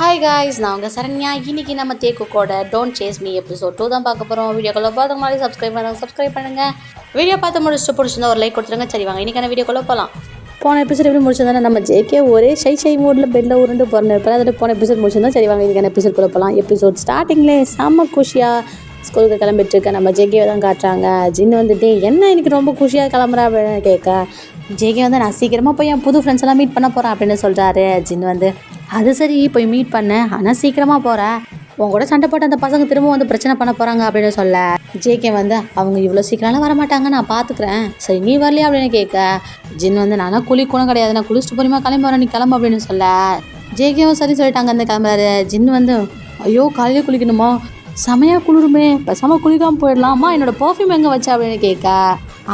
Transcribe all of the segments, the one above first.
Hi guys, நான் உங்கள் சரண்யா. இன்றைக்கி நம்ம தேக்குக்கோட டோன்ட் சேஸ் மீ எபிசோட் 2 தான் பார்க்க போகிறோம். வீடியோக்குள்ளே பார்த்த மாதிரி சப்ஸ்கிரைப் பண்ணுங்கள். வீடியோ பார்த்து முடிச்சுட்டு பிடிச்சிருந்தா ஒரு லைக் கொடுத்துருங்க. சரி வாங்க இன்றைக்கான வீடியோக்குள்ளே போகலாம். போன எபிசோட் எப்படி முடிச்சிருந்தா நம்ம ஜேகே ஒரே ஷை மூடில் பெட்டில் உருண்டு போகிறேன். அதில் போன எபிசோட் முடிச்சிருந்தா. சரி வாங்க இன்றைக்கான எபிசோட்குள்ளே போகலாம். எபிசோட் ஸ்டார்டிங்லேயே செம்ம குஷியாக ஸ்கூலுக்கு கிளம்பிட்டுருக்க நம்ம ஜேகே தான் காட்டுறாங்க. ஜின்னு வந்துட்டு என்ன இன்றைக்கி ரொம்ப குஷியாக கிளம்புறா அப்படின்னு கேட்க, ஜேகே வந்து நான் சீக்கிரமாக போய் என் புது ஃப்ரெண்ட்ஸ் எல்லாம் மீட் பண்ண போகிறேன் அப்படின்னு சொல்கிறாரு. ஜின்னு வந்து அது சரி போய் மீட் பண்ண, ஆனால் சீக்கிரமாக போகிறேன், உன் கூட சண்டை போட்டு அந்த பசங்க திரும்ப வந்து பிரச்சனை பண்ண போகிறாங்க அப்படின்னு சொல்ல, ஜேகே வந்து அவங்க இவ்வளோ சீக்கிரம்லாம் வர மாட்டாங்க, நான் பார்த்துக்கிறேன், சரி நீ வரலையா அப்படின்னு கேட்க, ஜின் வந்து நானா குளிக்கணும் கிடையாது, நான் குளிச்சுட்டு போறியமா கிளம்பி வரேன், நீ கிளம்பு அப்படின்னு சொல்ல, ஜேகேவும் சரி சொல்லிட்டாங்க அந்த கிளம்புறாரு. ஜின் வந்து ஐயோ காலையிலே குளிக்கணுமா, செமையாக குளிருமே, பேசாமல் குளிக்காமல் போயிடலாமா, என்னோட பர்ஃப்யூம் எங்கே வச்சா அப்படின்னு கேட்க,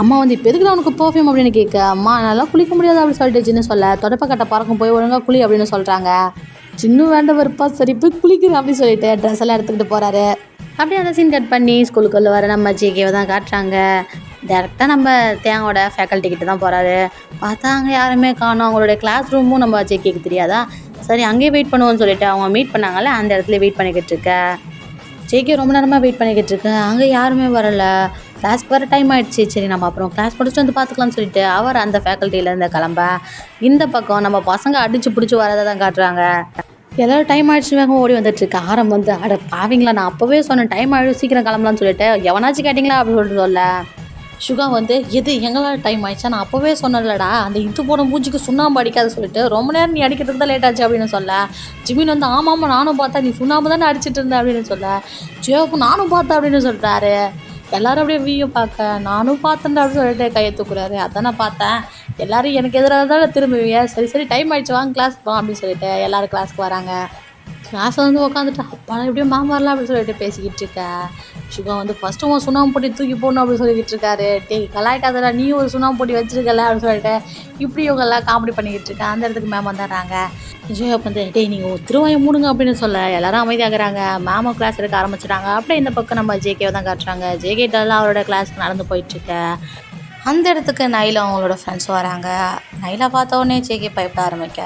அம்மா வந்து இப்போ எதுக்கு உனக்கு பர்ஃப்யூம் அப்படின்னு கேட்க, அம்மா நல்லா குளிக்க முடியாது அப்படின்னு சொல்லிட்டு ஜின்னு சொல்ல, தொடப்பக்கட்டை பறக்கும் போய் ஒழுங்காக குளி அப்படின்னு சொல்கிறாங்க. சின்னும் வேண்டாம் வருப்பா, சரி போய் குளிக்கிறேன் அப்படின்னு சொல்லிட்டு ட்ரெஸ் எல்லாம் எடுத்துக்கிட்டு போகிறாரு. அப்படியே அந்த சீன் கட் பண்ணி ஸ்கூலுக்குள்ளே வர நம்ம ஜேகேவை தான் காட்டுறாங்க. டேரெக்டாக நம்ம தேங்கோட ஃபேக்கல்ட்டி கிட்ட தான் போகிறாரு. பார்த்தா அங்கே யாருமே காணும். அவங்களுடைய கிளாஸ் ரூமும் நம்ம ஜேகேக்கு தெரியாதா, சரி அங்கேயே வெயிட் பண்ணுவோன்னு சொல்லிட்டு அவங்க மீட் பண்ணாங்கல்ல அந்த இடத்துல வெயிட் பண்ணிக்கிட்டு இருக்க. ஜேகே ரொம்ப நேரமாக வெயிட் பண்ணிக்கிட்டு இருக்கேன், அங்கே யாருமே வரலை, கிளாஸ்க்கு வர டைம் ஆகிடுச்சு, சரி நம்ம அப்புறம் கிளாஸ் முடிச்சுட்டு வந்து பார்த்துக்கலாம்னு சொல்லிட்டு அவர் அந்த ஃபேக்கல்ட்டியிலேருந்து கிளம்ப இந்த பக்கம் நம்ம பசங்க அடித்து பிடிச்சி வரதை தான் காட்டுறாங்க. எல்லோரும் டைம் ஆகிடுச்சு வேகம் ஓடி வந்துட்டுருக்கு. ஆரம் வந்து அட பாவீங்களா, நான் அப்போவே சொன்னேன் டைம் ஆகிடும் சீக்கிரம் கிளம்பலான்னு சொல்லிட்டு, எவனாச்சும் கேட்டிங்களா அப்படின்னு சொல்லிட்டு சொல்ல, சுகா வந்து எது எங்களால் டைம் ஆயிடுச்சா, நான் அப்போவே சொன்னலடா அந்த இது போன மூஞ்சிக்கு சுண்ணாம்பு அடிக்காது சொல்லிட்டு, ரொம்ப நேரம் நீ அடிக்கிறதுக்கு தான் லேட் ஆச்சு அப்படின்னு சொல்ல, ஜிமின் வந்து ஆமாம் நானும் பார்த்தேன், நீ சுண்ணாம்பு தானே அடிச்சிட்டு இருந்த அப்படின்னு சொல்ல, ஜியோப்பு நானும் பார்த்தேன் அப்படின்னு சொல்கிறாரு. எல்லோரும் அப்படியே வீடியோ பார்க்க நானும் பார்த்தேன் அப்படின்னு சொல்லிட்டு கையை தூக்குறாரு. அதான் நான் பார்த்தேன், எல்லோரும் எனக்கு எதிராக தான் திரும்புவீங்க, சரி டைம் ஆகிடுச்சு வாங்க கிளாஸ் போகலாம் அப்படின்னு சொல்லிட்டு எல்லோரும் கிளாஸ்க்கு வராங்க. கிளாஸில் வந்து உட்காந்துட்டு அப்பா எப்படியும் மேம் வரலாம் அப்படின்னு சொல்லிட்டு பேசிக்கிட்டு இருக்கா. சுகா வந்து ஃபஸ்ட்டு உன் சுண்ணாம்பு போட்டி தூக்கி போடணும் அப்படின்னு சொல்லிக்கிட்டு இருக்காரு. டேய் கலாய்க்காதடா, நீ ஒரு சுண்ணாம்பு போட்டி வச்சிருக்கல அப்படின்னு சொல்லிட்டு இப்படி இவங்கெல்லாம் காமெடி பண்ணிக்கிட்டு இருக்கா. அந்த இடத்துக்கு மேம் வந்துடுறாங்க. ஜோயா வந்து டேய் நீங்கள் திருவாயை மூடுங்க அப்படின்னு சொல்ல எல்லாரும் அமைதியாகிறாங்க. மேமும் கிளாஸ் எடுக்க ஆரம்பிச்சிட்டாங்க. அப்படியே இந்த பக்கம் நம்ம ஜேகேவை தான் காட்டுறாங்க. ஜேகேட்டெல்லாம் அவரோட கிளாஸ்க்கு நடந்து போயிட்டுருக்க. அந்த இடத்துக்கு நைலா அவங்களோட ஃப்ரெண்ட்ஸ் வராங்க. நைலா பார்த்த உடனே ஜேகே பயப்பட ஆரம்பிக்க,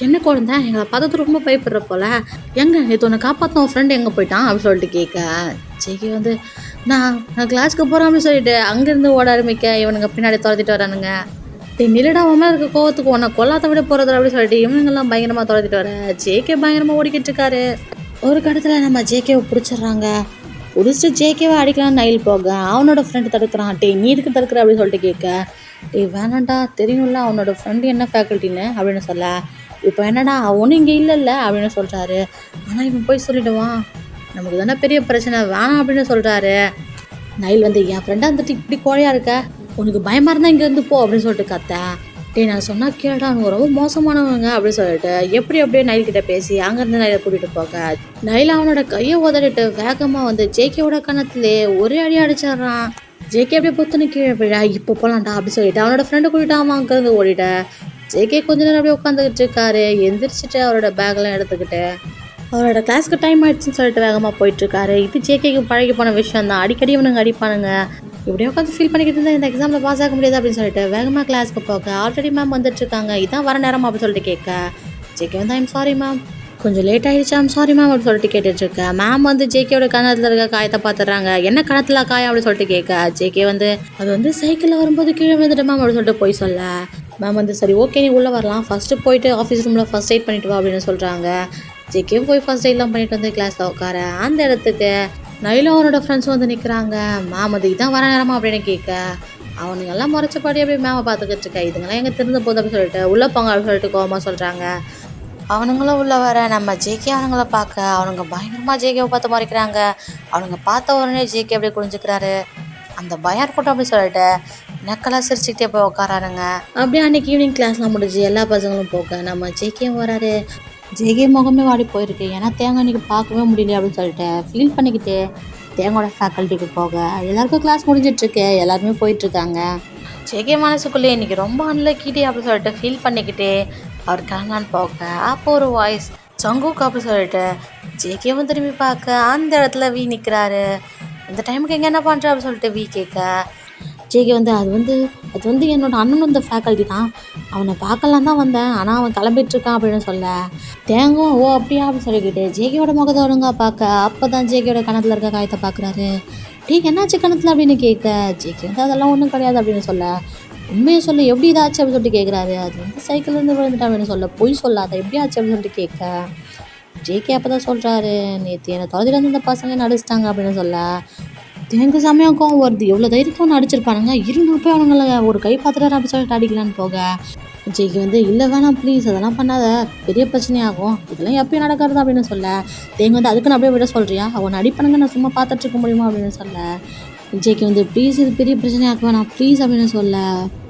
என்ன குழந்தை எங்களை பார்த்து ரொம்ப பயப்படுற போல, எங்கே நேற்று உன்னை காப்பாற்றின உன் ஃப்ரெண்டு எங்கே போயிட்டான் அப்படின்னு சொல்லிட்டு கேட்க, ஜேகே வந்து நான் கிளாஸ்க்கு போகிறேன் அப்படின்னு சொல்லிட்டு அங்கேருந்து ஓட ஆரம்பிக்க இவனுங்க பின்னாடி துரத்திட்டு வரானுங்க. நிலடா உன் மேலே இருக்க கோவத்துக்கு உன்னை கொல்லாத்த விட போகிறது அப்படின்னு சொல்லிட்டு இவனுங்கெல்லாம் பயங்கரமாக துரத்திட்டு வர ஜேகே பயங்கரமாக ஓடிக்கிட்டு இருக்காரு. ஒரு கடத்தில் நம்ம ஜேகேவை பிடிச்சிடுறாங்க. பிடிச்சிட்டு ஜேகேவை அடிக்கலான்னு நைல் போக அவனோட ஃப்ரெண்டு தடுக்கிறான். நீ இதுக்கு தடுக்கிற அப்படின்னு சொல்லிட்டு கேட்க, வேணாண்டா தெரியும்ல அவனோட ஃப்ரெண்டு என்ன ஃபேக்கல்ட்டின்னு அப்படின்னு சொல்ல, இப்போ என்னடா அவனும் இங்கே இல்லைல்ல அப்படின்னு சொல்கிறாரு. ஆனால் இவன் போய் சொல்லிவிடுவான், நமக்கு தானே பெரிய பிரச்சனை வேணாம் அப்படின்னு சொல்கிறாரு. நைல் வந்து என் ஃப்ரெண்டாக வந்துட்டு இப்படி கோழையாக இருக்க, உனக்கு பயமாக இருந்தால் இங்கேருந்து போ அப்படின்னு சொல்லிட்டு கத்த, நான் சொன்னால் கேடா அவங்க ரொம்ப மோசமானவங்க அப்படின்னு சொல்லிட்டு எப்படி அப்படியே நைல் கிட்ட பேசி அங்கேருந்து நைலை கூட்டிகிட்டு போக, நைல் அவனோட கையை உதறிட்டு வேகமாக வந்து ஜேகேவோட கணத்துலே ஒரே அடி அடிச்சிட்றான். ஜேகே அப்படியே பொத்துன்னு கீழே போயிடா, இப்போ போகலான்டா அப்படின்னு சொல்லிட்டு அவனோட ஃப்ரெண்டு கூட்டிட்டு அவன் அங்கேருந்து ஓடிட்ட. ஜேகே கொஞ்ச நேரம் அப்படியே உட்காந்துக்கிட்டு இருக்காரு. எந்திரிச்சிட்டு அவரோட பேக்கெல்லாம் எடுத்துக்கிட்டு அவரோட கிளாஸ்க்கு டைம் ஆயிடுச்சுன்னு சொல்லிட்டு வேகமாக போயிட்டுருக்காரு. இது ஜேகேக்கு பழகி போன விஷயம் தான், அடிக்கடி இவனுங்க அடிப்பானுங்க. இப்படியே உட்காந்து ஃபீல் பண்ணிக்கிட்டு இருந்தால் இந்த எக்ஸாமில் பாஸ் ஆக முடியாது அப்படின்னு சொல்லிட்டு வேகமாக கிளாஸ்க்கு போக ஆல்ரெடி மேம் வந்துட்டுருக்காங்க. இதான் வர நேரம் அப்படின்னு சொல்லிட்டு கேட்க, ஜேகே வந்து ஐம் சாரி மேம், கொஞ்சம் லேட் ஆகிடுச்சு, ஐம் சாரி மேம் அப்படின்னு சொல்லிட்டு கேட்டுட்ருக்கேன். மேம் வந்து ஜேகேயோட கணத்தில் இருக்க காயத்தை பார்த்துட்றாங்க. என்ன கணத்தில் காயம் அப்படின்னு சொல்லிட்டு கேட்க, ஜேகே வந்து அது வந்து சைக்கிளில் வரும்போது கீழே வந்துட்டு மேம் அப்படின்னு சொல்லிட்டு போய் சொல்ல, மேம் வந்து சரி ஓகே நீ உள்ளே வரலாம், ஃபஸ்ட்டு போயிட்டு ஆஃபீஸ் ரூமில் ஃபஸ்ட் எய்ட் பண்ணிட்டு வா அப்படின்னு சொல்கிறாங்க. ஜேகே போய் ஃபஸ்ட் எய்ட்லாம் பண்ணிட்டு வந்து கிளாஸில் உட்கார அந்த இடத்துக்கு நைலும் அவனோட ஃப்ரெண்ட்ஸும் வந்து நிற்கிறாங்க. மேம் வந்து இதான் வர நேரமா அப்படின்னு கேட்க, அவனுங்கெல்லாம் முறைச்சபடி அப்படியே மேமை பார்த்துக்கிட்டு இருக்கா. இதுங்கெல்லாம் எங்கே திருந்த போகுது அப்படின்னு சொல்லிட்டு உள்ளே போங்க அப்படின்னு சொல்லிட்டு கோவமாக சொல்கிறாங்க. அவனுங்களும் உள்ளே வர நம்ம ஜேகே அவனுங்கள பார்க்க அவனுங்க பயங்கரமாக ஜேகேவை பார்த்து மறைக்கிறாங்க. அவனுங்க பார்த்த உடனே ஜேகே அப்படியே குளிஞ்சிக்கிறாரு. அந்த பயம் இருக்கட்டும் அப்படின்னு சொல்லிட்டு நக்கலாக சிரிச்சுக்கிட்டே போய் உட்காரானுங்க. அப்படியே அன்றைக்கி ஈவினிங் கிளாஸ்லாம் முடிஞ்சு எல்லா பசங்களும் போக நம்ம ஜேகேவும் வராரு. ஜேகே முகமே வாடி போயிருக்கு, ஏன்னா தேங்காய் இன்றைக்கி பார்க்கவே முடியல அப்படின்னு சொல்லிட்டு ஃபீல் பண்ணிக்கிட்டு தேங்காயோட ஃபேக்கல்ட்டிக்கு போக எல்லாருக்கும் கிளாஸ் முடிஞ்சிட்ருக்கு. எல்லாருமே போயிட்டுருக்காங்க. ஜேகே மனசுக்குள்ளே இன்றைக்கி ரொம்ப அன்லக்கிட்டே அப்படின்னு சொல்லிட்டு ஃபீல் பண்ணிக்கிட்டு அவர் கிளம்பலான்னு போக அப்போ ஒரு வாய்ஸ் சங்குக்கு அப்படி சொல்லிட்டு ஜேகேவும் திரும்பி பார்க்க அந்த இடத்துல வி நிற்கிறாரு. இந்த டைமுக்கு எங்கே என்ன பண்ணுற அப்படின்னு சொல்லிட்டு வி கேட்க, ஜேகே வந்து அது வந்து என்னோட அண்ணன் வந்த ஃபேக்கல்ட்டி தான், அவனை பார்க்கலாம் தான் வந்தேன், ஆனால் அவன் கிளம்பிட்டுருக்கான் அப்படின்னு சொல்ல தேங்கும் ஓ அப்படியா அப்படின்னு சொல்லிக்கிட்டு ஜேகேயோட முகத்தை ஒழுங்கா பார்க்க அப்போ தான் ஜேகேயோட கணத்தில் இருக்க காயத்தை பார்க்குறாரு. என்னாச்சு கணத்தில் அப்படின்னு கேட்க ஜேகே வந்து அதெல்லாம் ஒன்றும் கிடையாது அப்படின்னு சொல்ல உண்மையை சொல்லு எப்படி இதாச்சு அப்படின்னு சொல்லிட்டு கேட்குறாரு. அது வந்து சைக்கிள்லேருந்து விழுந்துட்டா அப்படின்னு சொல்ல பொய் சொல்லாத எப்படி ஆச்சு அப்படின்னு சொல்லிட்டு கேட்க ஜேகே அப்போ தான் சொல்கிறாரு நேற்று என்னை தொலைஞ்சிட்டு வந்து இந்த பசங்க நடிச்சிட்டாங்க அப்படின்னு சொல்ல எனக்கு செம்மையாக கோவம் வருது. எவ்வளோ தைரியத்தை ஒன்று அடிச்சிருப்பானுங்க, 200 போய் அவனுங்களை ஒரு கை பார்த்துட்டு அப்படி சொல்லிட்டு அடிக்கலான்னு போக ஜேகே வந்து இல்லை வேணாம் ப்ளீஸ் அதெல்லாம் பண்ணாத பெரிய பிரச்சனையாகும், இதெல்லாம் எப்பயும் நடக்கிறது அப்படின்னு சொல்ல தேங்க வந்து அதுக்குன்னு அப்படியே விட சொல்கிறியா, அவனை அடிப்பணுங்க நான் சும்மா பார்த்துட்டு இருக்க முடியுமா அப்படின்னு சொல்ல ஜேகே வந்து ப்ளீஸ் இது பெரிய பிரச்சனையாக்க வேணாம் ப்ளீஸ் அப்படின்னு சொல்ல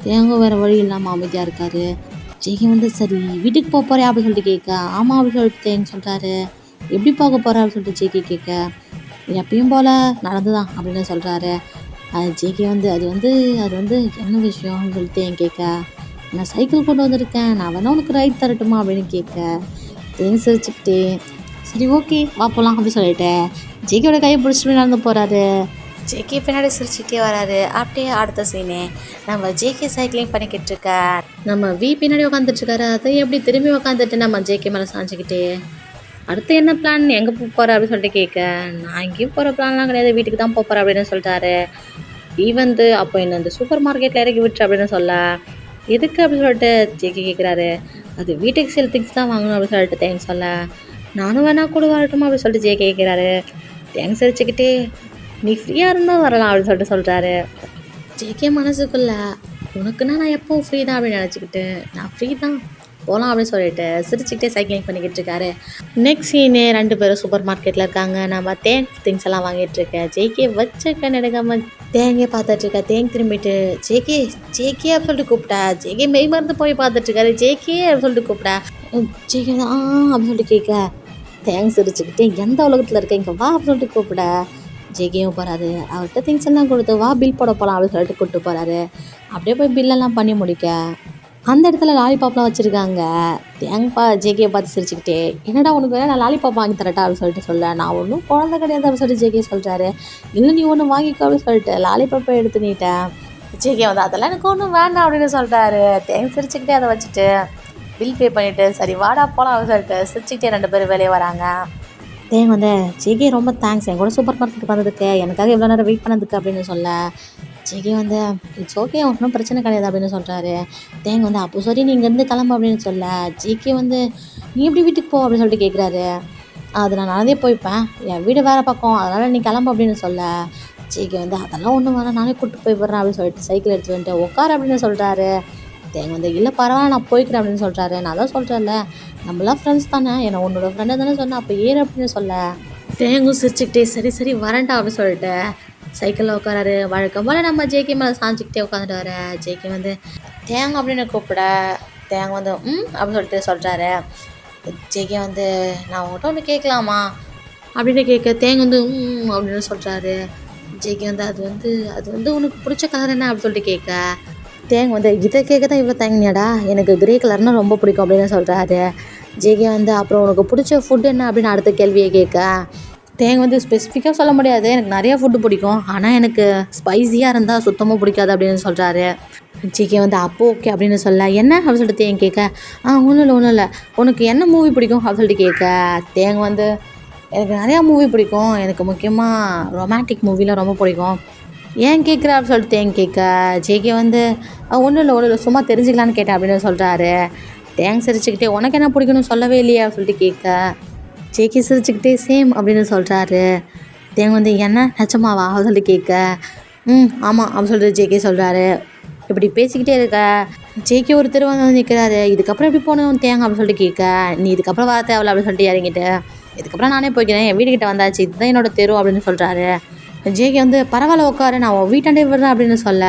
தேங்க வேறு வழி இல்லாமல் அமைதியாக இருக்காரு. ஜேகே வந்து சரி வீட்டுக்கு போக போகிறேன் அப்படின்னு சொல்லிட்டு கேட்க ஆமாம் அப்படின்னு சொல்லிட்டு தேங்க சொல்கிறாரு. எப்படி போக போகிற அப்படின்னு சொல்லிட்டு ஜேகே கேட்க எப்பயும் போல் நடந்துதான் அப்படின்னு சொல்கிறாரு. ஜேகே வந்து அது வந்து என்ன விஷயம் அப்படின்னு சொல்லிட்டு என் கேட்க நான் சைக்கிள் கொண்டு வந்திருக்கேன் நான் வேணா உனக்கு ரைட் தரட்டுமா அப்படின்னு கேட்க தேங்க சிரிச்சுக்கிட்டே சரி ஓகே வா போகலாம் அப்படின்னு சொல்லிட்டு ஜேகேயோட கையை பிடிச்சிட்டு நடந்து போகிறாரு. ஜேகே பின்னாடி சிரிச்சுக்கிட்டே வராரு. அப்படியே அடுத்த சீனு நம்ம ஜேகே சைக்கிளிங் பண்ணிக்கிட்டு இருக்க நம்ம பின்னாடி உட்காந்துட்டு இருக்காரு. அதை எப்படி திரும்பி உட்காந்துட்டு நம்ம ஜேகே மேலே சாஞ்சிக்கிட்டே அடுத்து என்ன பிளான் எங்கே போகிற அப்படின்னு சொல்லிட்டு கேட்க நான் எங்கேயும் போகிற பிளான்லாம் கிடையாது வீட்டுக்கு தான் போகிறேன் அப்படின்னு சொல்லிட்டாரு. வந்து அப்போ என்ன அந்த சூப்பர் மார்க்கெட்டில் இறக்கி விட்டுரு அப்படின்னு சொல்ல எதுக்கு அப்படின்னு சொல்லிட்டு ஜேகே கேட்குறாரு. அது வீட்டுக்கு சில திங்ஸ் தான் வாங்கணும் அப்படின்னு சொல்லிட்டு தேங்க்ஸ் சொல்ல நானும் வேணா கூட வரட்டுமா அப்படின்னு சொல்லிட்டு ஜேகே கேட்குறாரு. தேங்க்ஸ் அடிச்சுக்கிட்டே நீ ஃப்ரீயாக இருந்தால் வரலாம் அப்படின்னு சொல்லிட்டு சொல்கிறாரு. ஜேகே மனசுக்குள்ள உனக்குன்னா நான் எப்போவும் ஃப்ரீ தான் அப்படின்னு நினச்சிக்கிட்டு நான் ஃப்ரீ தான் போகலாம் அப்படின்னு சொல்லிட்டு சிரிச்சுக்கிட்டே சைக்கிளிங் பண்ணிக்கிட்டு இருக்காரு. நெக்ஸ்ட் சீனு 2 பேரும் சூப்பர் மார்க்கெட்டில் இருக்காங்க. நம்ம திங்ஸ் எல்லாம் வாங்கிட்டு இருக்கேன். ஜேகே வச்ச கண் எடுக்காமல் தேங்கே பார்த்துட்டு இருக்கா. தேங்க திரும்பிட்டு ஜேகே அப்படின்னு சொல்லிட்டு கூப்பிட்டா. ஜேகே மெய் மறந்து போய் பார்த்துட்டு இருக்காரு. ஜேகே அப்படின்னு சொல்லிட்டு கூப்பிட்டா. ஜேகே அப்படின்னு சொல்லிட்டு கேட்க தேங்க்ஸ் சிரிச்சுக்கிட்டே எந்த உலகத்தில் இருக்க இங்கே வா அப்படின்னு சொல்லிட்டு கூப்பிட ஜேகேயும் போகிறாரு. அவர்கிட்ட திங்ஸ் எல்லாம் கொடுத்து வா பில் போட போகலாம் அப்படின்னு சொல்லிட்டு கூப்பிட்டு போகிறாரு. அப்படியே போய் பில்லெல்லாம் பண்ணி முடிக்க அந்த இடத்துல லாலிபாப்லாம் வச்சுருக்காங்க. தேங்கப்பா ஜேகேயை பார்த்து சிரிச்சுக்கிட்டே என்னடா உனக்கு வேணா நான் லாலிபாப் வாங்கி தரட்டா அப்படின்னு சொல்லிட்டு சொல்ல நான் ஒன்றும் குழந்தை கிடையாது அப்படின்னு சொல்லிட்டு ஜேகே சொல்கிறாரு. இல்லை நீ ஒன்று வாங்கிக்கோ அப்படின்னு சொல்லிட்டு லாலிபாப்பை எடுத்து நீட்டேன். ஜேகே வந்து அதெல்லாம் எனக்கு ஒன்றும் வேண்டாம் அப்படின்னு சொல்கிறாரு. தேங்க சிரிச்சுக்கிட்டே அதை வச்சுட்டு பில் பே பண்ணிவிட்டு சரி வாடா போகலாம் அப்படின்னு சொல்லிட்டு சிரிச்சுக்கிட்டே 2 பேரும் வெளியே வராங்க. தேங்க வந்து ஜேகே ரொம்ப தேங்க்ஸ் என் கூட சூப்பர் மார்க்கெட்டுக்கு வந்ததுக்கு எனக்காக எவ்வளோ நேரம் வெயிட் பண்ணதுக்கு அப்படின்னு சொல்ல ஜேகே வந்து இட்ஸ் ஓகே ஒன்றும் பிரச்சனை கிடையாது அப்படின்னு சொல்கிறாரு. தேங்க வந்து அப்போ சரி நீ இங்கேருந்து கிளம்பு அப்படின்னு சொல்ல ஜேகே வந்து நீ எப்படி வீட்டுக்கு போ அப்படின்னு சொல்லிட்டு கேட்குறாரு. அது நான் நடந்தே போய்ப்பேன் என் வீடு வேறு பக்கம் அதனால் நீ கிளம்பு அப்படின்னு சொல்ல ஜேகே வந்து அதெல்லாம் ஒன்றும் வேணாம் நானே கூப்பிட்டு போய் போடுறேன் அப்படின்னு சொல்லிட்டு சைக்கிள் எடுத்து வந்துட்டு உட்கார் அப்படின்னு சொல்கிறாரு. தேங்க வந்து இல்லை பரவாயில்ல நான் போய்க்கிறேன் அப்படின்னு சொல்கிறாரு. நான் தான் சொல்கிறேன்ல நம்மளாம் ஃப்ரெண்ட்ஸ் தானே என்னை உன்னோட ஃப்ரெண்டை தானே சொன்னேன் அப்போ ஏறு அப்படின்னு சொல்ல தேங்கும் சிரிச்சுக்கிட்டே சரி சரி வரேன்டா அப்படின்னு சொல்லிட்டு சைக்கிளில் உட்காராரு. வழக்கம் போல் நம்ம ஜேகே மேலே சாஞ்சிக்கிட்டே உட்காந்துட்டு வர ஜேகே வந்து தேங்க அப்படின்னு கூப்பிட தேங்க வந்து அப்படின்னு சொல்கிறாரு. ஜேகே வந்து நான் உங்கள்கிட்ட ஒன்று கேட்கலாமா அப்படின்னு கேட்க தேங்க வந்து அப்படின்னு சொல்கிறாரு. ஜேகே வந்து அது வந்து உனக்கு பிடிச்ச கலர் என்ன அப்படின்னு சொல்லிட்டு கேட்க தேங்க வந்து இதை கேட்க தான் இவ்வளோ தேங்கினியாடா எனக்கு கிரே கலர்னால் ரொம்ப பிடிக்கும் அப்படின்னு சொல்கிறாரு. ஜேகே வந்து அப்புறம் உனக்கு பிடிச்ச ஃபுட் என்ன அப்படின்னு அடுத்த கேள்வியை கேட்க தேங்க வந்து ஸ்பெசிஃபிக்காக சொல்ல முடியாது எனக்கு நிறையா ஃபுட்டு பிடிக்கும் ஆனால் எனக்கு ஸ்பைஸியாக இருந்தால் சுத்தமாக பிடிக்காது அப்படின்னு சொல்கிறாரு. ஜேகே வந்து அப்போ ஓகே அப்படின்னு சொல்ல என்ன அப்படின்னு சொல்லிட்டு தேங்க கேட்க ஒன்றும் இல்லை உனக்கு என்ன மூவி பிடிக்கும் அப்படின்னு சொல்லிட்டு கேட்க தேங்க வந்து எனக்கு நிறையா மூவி பிடிக்கும் எனக்கு முக்கியமாக ரொமான்டிக் மூவிலாம் ரொம்ப பிடிக்கும் ஏன் கேட்குற அப்படின்னு சொல்லிட்டு தேங்க கேட்க ஜேகே வந்து ஒன்றும் இல்லை சும்மா தெரிஞ்சுக்கலான்னு கேட்டேன் அப்படின்னு சொல்கிறாரு. தேங்க சிரிச்சுக்கிட்டே உனக்கு என்ன பிடிக்கணும்னு சொல்லவே இல்லையா அப்படின்னு சொல்லிட்டு கேட்க ஜேகே சிரிச்சுக்கிட்டே சேம் அப்படின்னு சொல்கிறாரு. தேங்க வந்து என்ன நிஜமாவா அப்படின்னு சொல்லிட்டு கேட்க ஆமாம் அப்படின்னு சொல்லிட்டு ஜேகே சொல்கிறாரு. இப்படி பேசிக்கிட்டே இருக்க ஜேகே ஒரு தெரு வந்து நிற்கிறாரு. இதுக்கப்புறம் எப்படி போகணும் தேங்க அப்படின்னு சொல்லிட்டு கேட்க நீ இதுக்கப்புறம் வர தேவையில்ல அப்படின்னு சொல்லிட்டு இறங்கிட்டு இதுக்கப்புறம் நானே போய்க்கிறேன் என் வீட்டுக்கிட்ட வந்தாச்சு இதுதான் என்னோடய தெரு அப்படின்னு சொல்கிறாரு. ஜேகே வந்து பரவாயில்ல உட்காரு நான் உன் வீட்டாண்டே விடுறேன் அப்படின்னு சொல்ல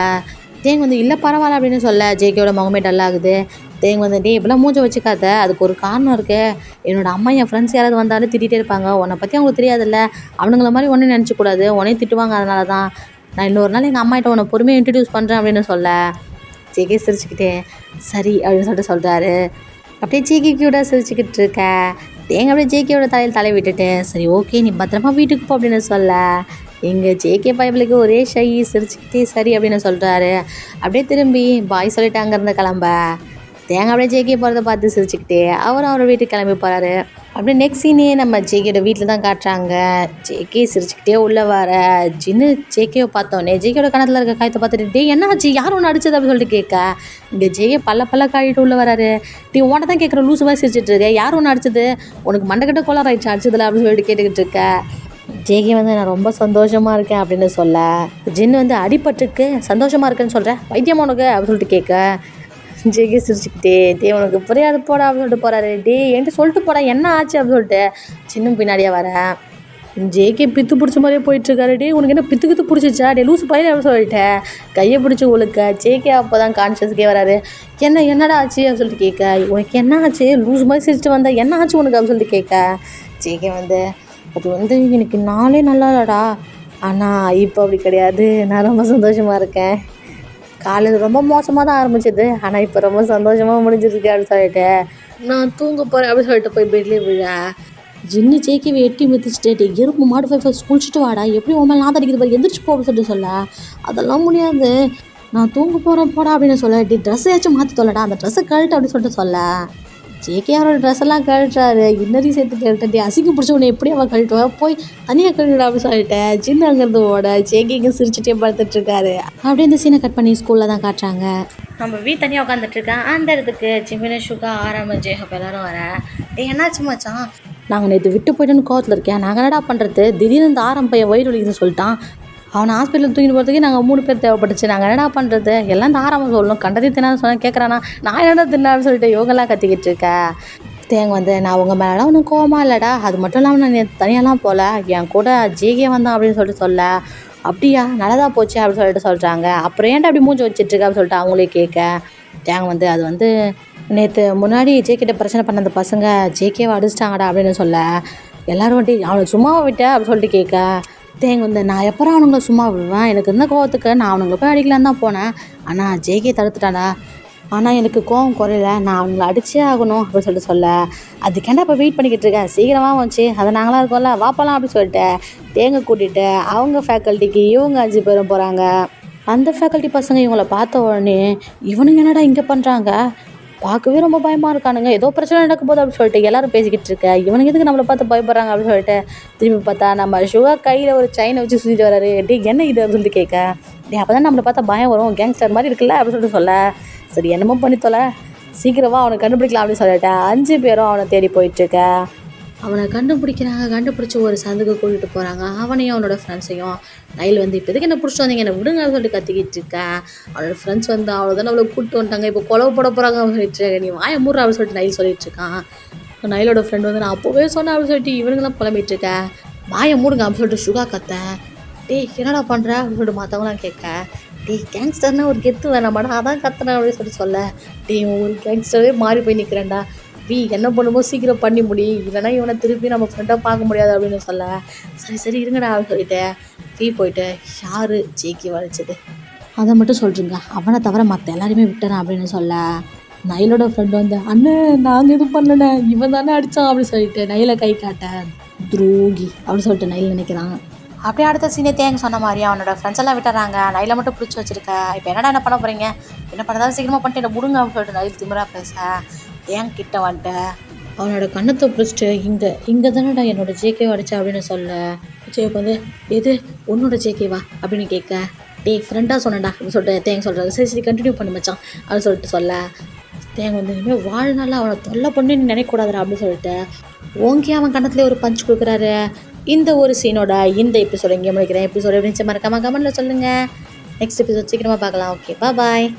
தேங்க வந்து இல்லை பரவாயில்ல அப்படின்னு சொல்ல ஜேகேயோட முகமே டல்லாகுது. தேங்க வந்து டே இப்படிலாம் மூஞ்ச வச்சுக்காத அதுக்கு ஒரு காரணம் இருக்குது என்னோடய அம்மா என் ஃப்ரெண்ட்ஸ் யாராவது வந்தாலும் திட்டிகிட்டே இருப்பாங்க உன்னை பற்றி அவங்களுக்கு தெரியாதுல்ல அவனுங்கள மாதிரி ஒன்றும் நினச்சிக்கூடாது உன்னையும் திட்டுவாங்க அதனால தான் நான் இன்னொரு நாள் எங்கள் அம்மாகிட்ட உன்னை பொறுமையை இன்ட்ரடியூஸ் பண்ணுறேன் அப்படின்னு சொல்ல ஜேகே சிரிச்சுக்கிட்டே சரி அப்படின்னு சொல்லிட்டு சொல்கிறாரு. அப்படியே ஜேகே கூட சிரிச்சுக்கிட்டு இருக்க தேங்க அப்படியே ஜேகேயோட தலையில் தலை விட்டுட்டு சரி ஓகே நீ பத்திரமா வீட்டுக்கு போ அப்படின்னு சொல்ல எங்கள் ஜேகே பைபிளுக்கு ஒரே ஷை சிரிச்சுக்கிட்டே சரி அப்படின்னு சொல்கிறாரு. அப்படியே திரும்பி பாய் சொல்லிட்டு அங்கேருந்து கிளம்ப தேங்காய் அப்படியே ஜேகே போகிறத பார்த்து சிரிச்சுக்கிட்டே அவரோட வீட்டுக்கு கிளம்பி போகிறாரு. அப்படியே நெக்ஸ்ட் சீனே நம்ம ஜேகேயோட வீட்டில் தான் காட்டுறாங்க. ஜேகே சிரிச்சுக்கிட்டே உள்ளே வர ஜின்னு ஜேகேவை பார்த்தோன்னே ஜேகேயோட கணத்தில் இருக்க காயத்தை பார்த்துட்டு டே என்ன ஆச்சு யார் ஒன்று அடிச்சது அப்படின்னு சொல்லிட்டு கேட்க இங்கே ஜேகே பல்ல காயிட்டு உள்ளே வராரு. டீ உன்ட்ட தான் கேட்குற லூசு மாதிரி சிரிச்சிட்டு இருக்க யார் ஒன்று அடிச்சது உனக்கு மண்டக்கிட்ட கோளாறு ஆயிடுச்சு அடிச்சதில்ல அப்படின்னு சொல்லிட்டு கேட்டுக்கிட்டு இருக்க. ஜேகே நான் ரொம்ப சந்தோஷமாக இருக்கேன் அப்படின்னு சொல்ல ஜின்னு அடிபட்டுருக்கு சந்தோஷமாக இருக்குன்னு சொல்கிறேன் வைத்தியமா உனக்கு அப்படின்னு சொல்லிட்டு கேட்க ஜேகே சிரிச்சுக்கிட்டே டே உனக்கு புரியாது போடா அப்படின்னு சொல்லிட்டு போகிறாரு. டே என்கிட்ட சொல்லிட்டு போடா என்ன ஆச்சு அப்படின்னு சொல்லிட்டு சின்ன பின்னாடியே வரேன். ஜேகே பித்து பிடிச்ச மாதிரியே போயிட்டுருக்காரு. டே உனக்கு என்ன பித்து பிடிச்சிச்சா டே லூசு பையன் அப்படின்னு சொல்லிட்டேன் கையை பிடிச்சி உழுக்க ஜேகே அப்போ தான் கான்ஷியஸ்க்கே வராரு. என்னடா ஆச்சு அப்படின்னு சொல்லிட்டு கேட்க உனக்கு என்ன ஆச்சு லூசு மாதிரி சிரிச்சுட்டு வந்தா என்ன ஆச்சு உனக்கு அப்படின்னு சொல்லிட்டு கேட்க ஜேகே அது எனக்கு நாளே நல்லா இல்லடா ஆனால் இப்போ அப்படி கிடையாது நான் ரொம்ப சந்தோஷமாக இருக்கேன். காலையில் ரொம்ப மோசமாக தான் ஆரம்பிச்சது ஆனால் இப்போ ரொம்ப சந்தோஷமாக முடிஞ்சிருக்கு அப்படின்னு சொல்லிட்டு நான் தூங்க போகிறேன் அப்படின்னு சொல்லிட்டு போய் பெட்லேயே விழ ஜின்னு ஜேகேவை எட்டி மிதிச்சுட்டு எறும்பு மாடு ஃபர்ஸ்ட் குளிச்சுட்டு வாடா எப்படி உன் மேலே நான் தடிக்கிறது பாரு எந்திரிச்சு போ அப்படின்னு சொல்லிட்டு சொல்ல அதெல்லாம் முடியாது நான் தூங்க போகிறேன் போடா அப்படின்னு சொல்ல ட்ரெஸ்ஸை ஏதாச்சும் மாற்றி சொல்லடா அந்த ட்ரெஸ்ஸை கழட்டு அப்படின்னு சொல்லிட்டு சொல்ல ஜேகே அவரோட ட்ரெஸ் எல்லாம் கழட்டுறாரு இன்னரையும் சேர்த்து கழட்டி அசிங்க பிடிச்ச உடனே எப்படி அவன் கழட்டுவான் போய் தனியாக கழட்டுடா அப்படின்னு சொல்லிட்டேன் ஜின்னு அங்கேருந்து ஓட ஜேகே இங்கே சிரிச்சுட்டே படுத்துட்ருக்காரு. அப்படியே இந்த சீனை கட் பண்ணி ஸ்கூலில் தான் காட்டுறாங்க. நம்ம தனியாக உட்காந்துட்ருக்கேன் அந்த இடத்துக்கு ஜிமின சுகா ஆரம்பம் ஜேகப் எல்லாரும் வர என்னாச்சு மச்சான் நாங்கள் நேற்று விட்டு போய்ட்டுன்னு கோவத்தில் இருக்கேன் நாங்கள் என்னடா பண்ணுறது திடீர்னு இந்த பையன் வயிறு வலிக்குதுன்னு சொல்லிட்டான் அவனை ஹாஸ்பிட்டலில் தூக்கிட்டு போகிறதுக்கு நாங்கள் 3 பேர் தேவைப்பட்டுச்சு நாங்கள் என்னடா பண்ணுறது எல்லாம் இந்த ஆரம்பம் சொல்லணும் கண்டதையும் தின்னான்னு சொன்னால் கேட்குறானா நான் என்னடா தின்னான்னு சொல்லிட்டு யோகெல்லாம் கத்திக்கிட்டு இருக்கேன். தேங்க நான் உங்கள் மேலே ஒன்றும் கோவமாக இல்லைடா அது மட்டும் இல்லாமல் நான் தனியாலாம் போகல என் கூட ஜேகே வந்தான் அப்படின்னு சொல்லிட்டு சொல்ல அப்படியா நல்லதாக போச்சு அப்படின்னு சொல்லிட்டு சொல்கிறாங்க. அப்புறம் ஏன்டா அப்படி மூஞ்சி வச்சிட்ருக்க அப்படின்னு சொல்லிட்டு அவங்களே கேட்க தேங்க அது நேற்று முன்னாடி ஜேகிட்ட பிரச்சனை பண்ண அந்த பசங்க ஜேகேவை அடிச்சிட்டாங்கடா அப்படின்னு சொல்ல எல்லோரும் அவனை சும்மாவை விட்ட அப்படின்னு சொல்லிட்டு கேட்க தேங்க நான் எப்பறம் அவனுங்களை சும்மா விடுவேன் எனக்கு இருந்த கோவத்துக்கு நான் அவனுங்களை போய் அடிக்கலான்னு தான் போனேன் ஆனால் ஜேகே தடுத்துட்டாடா ஆனால் எனக்கு கோவம் குறையில நான் அவங்கள அடிச்சே ஆகணும் அப்படின்னு சொல்லிட்டு சொல்ல அதுக்கேண்டா இப்போ வெயிட் பண்ணிக்கிட்டு இருக்கேன் சீக்கிரமாக வந்துச்சு அதை நாங்களாம் இருக்கோம்ல வாப்பலாம் அப்படின்னு சொல்லிட்டு தேங்க கூட்டிகிட்டு அவங்க ஃபேக்கல்ட்டிக்கு இவங்க 5 பேரும் போகிறாங்க. அந்த ஃபேக்கல்ட்டி பசங்க இவங்கள பார்த்த உடனே இவனுங்க என்னடா இங்கே பண்ணுறாங்க பார்க்கவே ரொம்ப பயமாக இருக்கானுங்க ஏதோ பிரச்சனை நடக்கும் போது அப்படின்னு சொல்லிட்டு எல்லோரும் பேசிக்கிட்டு இருக்க இவனுக்கு எதுக்கு நம்மளை பார்த்து பயப்படுறாங்க அப்படின்னு சொல்லிட்டு திரும்பி பார்த்தா நம்ம சுகா கையில் ஒரு செயினை வச்சு சுற்றிட்டு வராரு. என்ன இது அப்படின்னு சொல்லிட்டு கேட்க அப்போ தான் நம்மளை பார்த்தா பயம் வரும் கேங்ஸ்டர் மாதிரி இருக்குல்ல அப்படின்னு சொல்லிட்டு சொல்ல சரி என்னமோ பண்ணித்தோல சீக்கிரமாக அவனை கண்டுபிடிக்கலாம் அப்படின்னு சொல்லிட்டு 5 பேரும் அவனை தேடி போயிட்டுருக்க. அவனை கண்டுபிடிச்சி ஒரு சந்துக்கு கூட்டிகிட்டு போகிறாங்க. அவனையும் அவனோட ஃப்ரெண்ட்ஸையும் நைல் இப்போ எதுக்கு என்ன பிடிச்சி வந்தீங்க என்ன விடுங்க அப்படின்னு சொல்லிட்டு கத்திக்கிட்டு இருக்கேன். அவனோட ஃப்ரெண்ட்ஸ் அவ்வளோதானே அவ்வளோ கூப்பிட்டு வந்துட்டாங்க இப்போ கொலவு போட போகிறாங்க அப்படின்னு சொல்லிட்டு நீ வாய மூடுற அப்படின்னு சொல்லிட்டு நைல் சொல்லிட்டு இருக்கான். நைலோட ஃப்ரெண்ட் நான் அப்போவே சொன்னேன் அப்படின்னு சொல்லிட்டு இவனுங்களாம் புலம்பிட்டு இருக்கேன் வாயை மூடுங்க அப்படின்னு சொல்லிட்டு சுகா கத்தேன். என்னடா பண்ணுற அப்படின்னு சொல்லிட்டு மற்றவங்களாம் கேட்க கேங்ஸ்டர்னா ஒரு கெத்து வேணாமாடா அதான் கத்துறேன் அப்படின்னு சொல்லிட்டு சொல்ல ஒரு கேங்ஸ்டரே மாறி போய் நிற்கிறேன்டா என்ன பண்ணுமோ சீக்கிரம் பண்ணி இல்லைனா இவனை திருப்பி நம்ம ஃப்ரெண்டாக பார்க்க முடியாது அப்படின்னு சொல்ல சரி இருங்கடா அப்படின்னு சொல்லிட்டு போயிட்டு யார் ஜேகே வளைச்சது அதை மட்டும் சொல்கிறீங்க அவனை தவிர மற்ற எல்லாருமே விட்டுறேன் அப்படின்னு சொல்ல நைலோட ஃப்ரெண்ட் அண்ணன் நாங்கள் எதுவும் பண்ணல இவன் தானே அடித்தான் அப்படின்னு சொல்லிட்டு நைலை கை காட்ட துரோகி அப்படின்னு சொல்லிட்டு நைல் நினைக்கிறாங்க. அப்படியே அடுத்த சீனே தேங்க சொன்ன மாதிரி அவனோட ஃப்ரெண்ட்ஸ் எல்லாம் விட்டுறாங்க. நைலை மட்டும் பிடிச்சி வச்சிருக்க இப்போ என்ன பண்ண போகிறீங்க என்ன பண்ணுறதா சீக்கிரமாக பண்ணிட்டு என்ன முடுங்க அப்படின்னு சொல்லிட்டு நைல் திமிரா பேச தேங்க கிட்ட வந்துட்டேன் அவனோட கண்ணத்தை பிடிச்சிட்டு இங்கே தானேடா என்னோட ஜேகேவை அடிச்சா அப்படின்னு சொல்ல ஜேகே எது உன்னோட ஜேகேவா அப்படின்னு கேட்க ஃப்ரெண்டாக சொன்னேன்டா அப்படின்னு சொல்லிட்டு தேங்க சொல்கிறாரு. சரி கண்டினியூ பண்ணு மச்சான் அப்படின்னு சொல்லிட்டு சொல்ல தேங்க இனிமேல் வாழ்நாள் அவனை தொல்லை பண்ணி நினைக்கக்கூடாதுடா அப்படின்னு சொல்லிட்டு ஓங்கி அவன் கண்ணத்துலேயே ஒரு பஞ்ச் கொடுக்குறாரு. இந்த ஒரு சீனோட இந்த எபிசோட இங்கே முடிக்கிறேன். எபிசோட எப்படி மறக்காம கமெண்ட்டில் சொல்லுங்கள். நெக்ஸ்ட் எபிசோட் சீக்கிரமாக பார்க்கலாம். Okay bye.